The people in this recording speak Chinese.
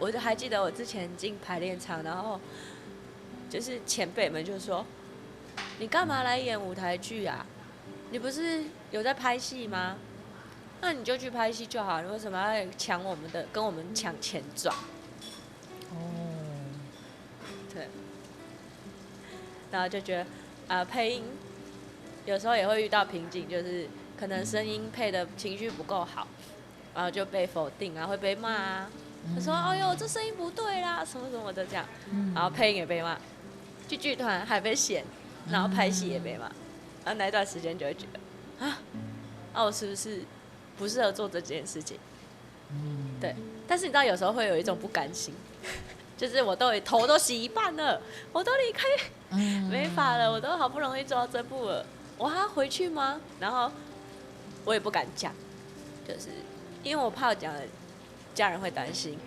我还记得我之前进排练场，然后就是前辈们就说：“你干嘛来演舞台剧啊？你不是有在拍戏吗？那你就去拍戏就好，你为什么要抢我们的，跟我们抢钱赚？”哦，对，然后就觉得配音有时候也会遇到瓶颈，就是可能声音配的情绪不够好，然后就被否定啊，会被骂啊。他说：“哎呦，这声音不对啦，什么什么的这样。”然后配音也被骂，去剧团还被嫌，然后拍戏也被骂。然后那段时间就会觉得我是不是不适合做这件事情？对。但是你知道，有时候会有一种不甘心，就是我头都洗一半了，我都离开没法了，我都好不容易做到这步了，我还要回去吗？然后我也不敢讲，就是因为我怕我讲了，家人会担心，